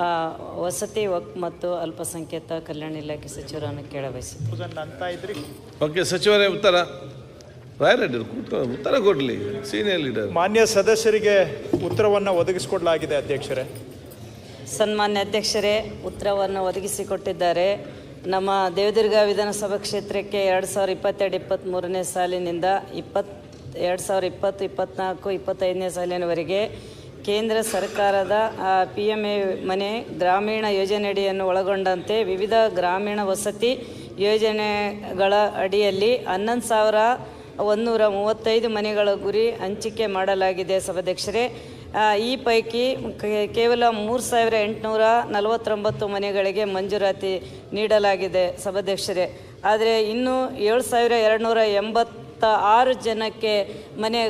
ಆ, ವಸತಿ ಮತ್ತು ಅಲ್ಪಸಂಖ್ಯಾತ ಕಲ್ಯಾಣ ಇಲಾಖೆ ಸಚಿವರನ್ನು ಕೇಳಬಯಸಿದ್ದೆ. ಓಕೆ, ಸಚಿವರೇ ಉತ್ತರ. ರಾಯರೆಡ್ಡಿ ಉತ್ತರ ಕೊಡಲಿ. Senior leader. ಮಾನ್ಯ ಸದಸ್ಯರಿಗೆ ಉತ್ತರವನ್ನು ಒದಗಿಸಿಕೊಡಲಾಗಿದೆ ಅಧ್ಯಕ್ಷರೇ. ಸನ್ಮಾನ್ಯ ಅಧ್ಯಕ್ಷರೇ, ಉತ್ತರವನ್ನು ಒದಗಿಸಿಕೊಟ್ಟಿದ್ದಾರೆ. ನಮ್ಮ ದೇವದುರ್ಗ ವಿಧಾನಸಭಾ ಕ್ಷೇತ್ರಕ್ಕೆ 2022-23ನೇ ಸಾಲಿನಿಂದ 2020-24-25ನೇ ಸಾಲಿನವರೆಗೆ ಕೇಂದ್ರ ಸರ್ಕಾರದ PMA ಮನೆ ಗ್ರಾಮೀಣ ಯೋಜನೆಯಡಿಯನ್ನು ಒಳಗೊಂಡಂತೆ ವಿವಿಧ ಗ್ರಾಮೀಣ ವಸತಿ ಯೋಜನೆಗಳ ಅಡಿಯಲ್ಲಿ 11,135 ಮನೆಗಳ ಗುರಿ ಹಂಚಿಕೆ ಮಾಡಲಾಗಿದೆ ಸಭಾಧ್ಯಕ್ಷರೇ. ಈ ಪೈಕಿ ಕೇವಲ 3,849 ಮನೆಗಳಿಗೆ ಮಂಜೂರಾತಿ ನೀಡಲಾಗಿದೆ ಸಭಾಧ್ಯಕ್ಷರೇ. ಆದರೆ ಇನ್ನೂ 7,286 ಜನಕ್ಕೆ ಮನೆ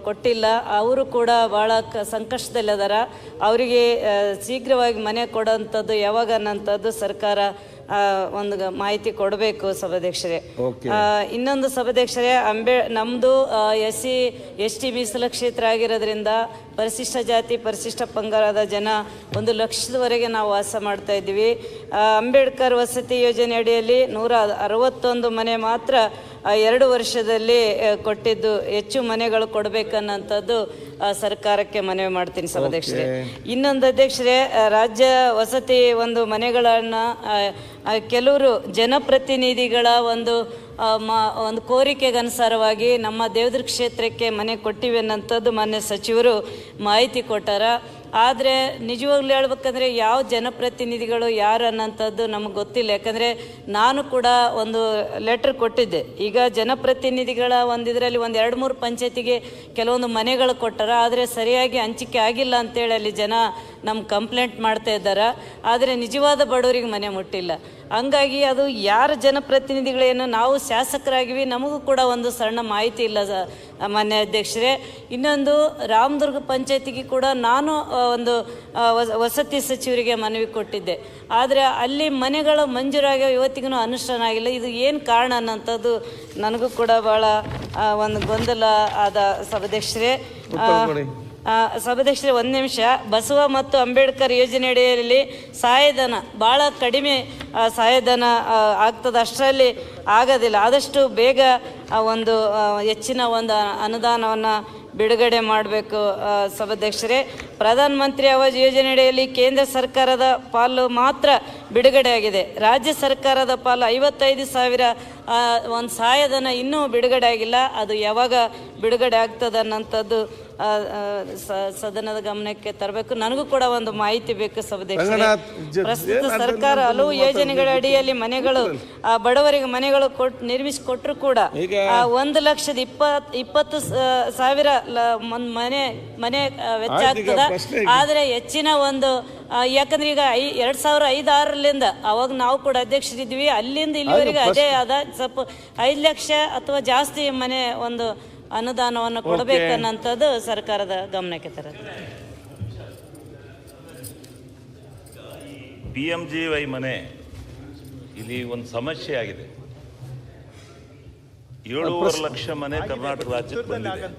ಕೊಟ್ಟಿಲ್ಲ. ಅವರು ಕೂಡ ಭಾಳ ಸಂಕಷ್ಟದಲ್ಲಿದ್ದಾರೆ. ಅವರಿಗೆ ಶೀಘ್ರವಾಗಿ ಮನೆ ಕೊಡೋಂಥದ್ದು ಯಾವಾಗ ಅನ್ನೋಂಥದ್ದು ಸರ್ಕಾರ ಒಂದು ಮಾಹಿತಿ ಕೊಡಬೇಕು ಸಭಾಧ್ಯಕ್ಷರೇ. ಇನ್ನೊಂದು ಸಭಾಧ್ಯಕ್ಷರೇ, ನಮ್ಮದು SC/ST ಮೀಸಲು ಕ್ಷೇತ್ರ ಆಗಿರೋದ್ರಿಂದ ಪರಿಶಿಷ್ಟ ಜಾತಿ ಪರಿಶಿಷ್ಟ ಪಂಗಡದ ಜನ 1 ಲಕ್ಷದವರೆಗೆ ನಾವು ವಾಸ ಮಾಡ್ತಾ ಇದ್ದೀವಿ. ಅಂಬೇಡ್ಕರ್ ವಸತಿ ಯೋಜನೆ ಅಡಿಯಲ್ಲಿ 161 ಮನೆ ಮಾತ್ರ 2 ವರ್ಷದಲ್ಲಿ ಕೊಟ್ಟಿದ್ದು. ಹೆಚ್ಚು ಮನೆಗಳು ಕೊಡಬೇಕನ್ನೋಂಥದ್ದು ಸರ್ಕಾರಕ್ಕೆ ಮನವಿ ಮಾಡ್ತೀನಿ ಸಭಾಧ್ಯಕ್ಷರೇ. ಇನ್ನೊಂದು ಅಧ್ಯಕ್ಷರೇ, ರಾಜ್ಯ ವಸತಿ ಮನೆಗಳನ್ನು ಕೆಲವರು ಜನಪ್ರತಿನಿಧಿಗಳ ಒಂದು ಕೋರಿಕೆಗೆ ಅನುಸಾರವಾಗಿ ನಮ್ಮ ದೇವದುರ್ಗ ಕ್ಷೇತ್ರಕ್ಕೆ ಮನೆ ಕೊಟ್ಟಿವೆ ಅನ್ನೋಂಥದ್ದು ಮಾನ್ಯ ಸಚಿವರು ಮಾಹಿತಿ ಕೊಟ್ಟಾರ. ಆದರೆ ನಿಜವಾಗ್ಲೂ ಹೇಳ್ಬೇಕಂದ್ರೆ ಯಾವ ಜನಪ್ರತಿನಿಧಿಗಳು ಯಾರು ಅನ್ನೋಂಥದ್ದು ನಮಗೆ ಗೊತ್ತಿಲ್ಲ. ಯಾಕಂದರೆ ನಾನು ಕೂಡ ಒಂದು ಲೆಟ್ರ್ ಕೊಟ್ಟಿದ್ದೆ. ಈಗ ಜನಪ್ರತಿನಿಧಿಗಳ ಇದರಲ್ಲಿ 2-3 ಪಂಚಾಯತಿಗೆ ಕೆಲವೊಂದು ಮನೆಗಳು ಕೊಟ್ಟಾರ. ಆದರೆ ಸರಿಯಾಗಿ ಹಂಚಿಕೆ ಆಗಿಲ್ಲ ಅಂತೇಳಿ ಅಲ್ಲಿ ಜನ ಕಂಪ್ಲೇಂಟ್ ಮಾಡ್ತಾ ಇದ್ದಾರೆ. ಆದರೆ ನಿಜವಾದ ಬಡವರಿಗೆ ಮನೆ ಮುಟ್ಟಿಲ್ಲ. ಹಂಗಾಗಿ ಅದು ಯಾರ ಜನಪ್ರತಿನಿಧಿಗಳೇನು, ನಾವು ಶಾಸಕರಾಗಿವಿ, ನಮಗೂ ಕೂಡ ಒಂದು ಸಣ್ಣ ಮಾಹಿತಿ ಇಲ್ಲ ಮಾನ್ಯ ಅಧ್ಯಕ್ಷರೇ. ಇನ್ನೊಂದು ರಾಮದುರ್ಗ ಪಂಚಾಯತಿಗೆ ಕೂಡ ನಾನು ಒಂದು ವಸತಿ ಸಚಿವರಿಗೆ ಮನವಿ ಕೊಟ್ಟಿದ್ದೆ. ಆದರೆ ಅಲ್ಲಿ ಮನೆಗಳು ಮಂಜೂರಾಗಿ ಇವತ್ತಿಗೂ ಅನುಷ್ಠಾನ ಆಗಿಲ್ಲ. ಇದು ಏನು ಕಾರಣ ಅನ್ನೋಂಥದ್ದು ನನಗೂ ಕೂಡ ಭಾಳ ಒಂದು ಗೊಂದಲ ಆದ ಸಭಾಧ್ಯಕ್ಷರೇ. ಸಭಾಧ್ಯಕ್ಷರೇ, 1 ನಿಮಿಷ. ಬಸವ ಮತ್ತು ಅಂಬೇಡ್ಕರ್ ಯೋಜನೆಯಡಿಯಲ್ಲಿ ಸಹಾಯಧನ ಭಾಳ ಕಡಿಮೆ ಸಹಾಯಧನ ಆಗ್ತದೆ, ಅಷ್ಟರಲ್ಲಿ ಆಗೋದಿಲ್ಲ. ಆದಷ್ಟು ಬೇಗ ಹೆಚ್ಚಿನ ಅನುದಾನವನ್ನು ಬಿಡುಗಡೆ ಮಾಡಬೇಕು ಸಭಾಧ್ಯಕ್ಷರೇ. ಪ್ರಧಾನಮಂತ್ರಿ ಆವಾಸ್ ಯೋಜನೆಯಡಿಯಲ್ಲಿ ಕೇಂದ್ರ ಸರ್ಕಾರದ ಪಾಲು ಮಾತ್ರ ಬಿಡುಗಡೆ ಆಗಿದೆ. ರಾಜ್ಯ ಸರ್ಕಾರದ ಪಾಲು 55,000 ಸಹಾಯಧನ ಇನ್ನೂ ಬಿಡುಗಡೆ ಆಗಿಲ್ಲ. ಅದು ಯಾವಾಗ ಬಿಡುಗಡೆ ಆಗ್ತದೆ ಅನ್ನೋಂಥದ್ದು ಸದನದ ಗಮನಕ್ಕೆ ತರಬೇಕು. ನನಗೂ ಕೂಡ ಒಂದು ಮಾಹಿತಿ ಬೇಕು ಸಭಾಧ್ಯಕ್ಷರೇ. ಪ್ರಸ್ತುತ ಸರ್ಕಾರ ಹಲವು ಯೋಜನೆಗಳ ಅಡಿಯಲ್ಲಿ ಮನೆಗಳು ಬಡವರಿಗೆ ಮನೆಗಳು ನಿರ್ಮಿಸಿಕೊಟ್ರು ಕೂಡ 1,20,000 ಮನೆ ವೆಚ್ಚ ಆಗ್ತದ. ಆದರೆ ಹೆಚ್ಚಿನ ಯಾಕಂದ್ರೆ ಈಗ 2005-6ರಿಂದ ಅವಾಗ ನಾವು ಕೂಡ ಅಧ್ಯಕ್ಷರಿದ್ವಿ, ಅಲ್ಲಿಂದ ಇಲ್ಲಿವರೆಗೆ ಅದೇ ಆದ ಸ್ವಲ್ಪ 5 ಲಕ್ಷ ಅಥವಾ ಜಾಸ್ತಿ ಮನೆ ಅನುದಾನವನ್ನು ಕೊಡಬೇಕನ್ನೋಂಥದ್ದು ಸರ್ಕಾರದ ಗಮನಕ್ಕೆ ತರೋದು. PMGY ಮನೆ ಇಲ್ಲಿ ಒಂದು ಸಮಸ್ಯೆ ಆಗಿದೆ. 7.5 ಲಕ್ಷ ಮನೆ ಕರ್ನಾಟಕ ರಾಜ್ಯಕ್ಕೆ ಬಂದಿದೆ.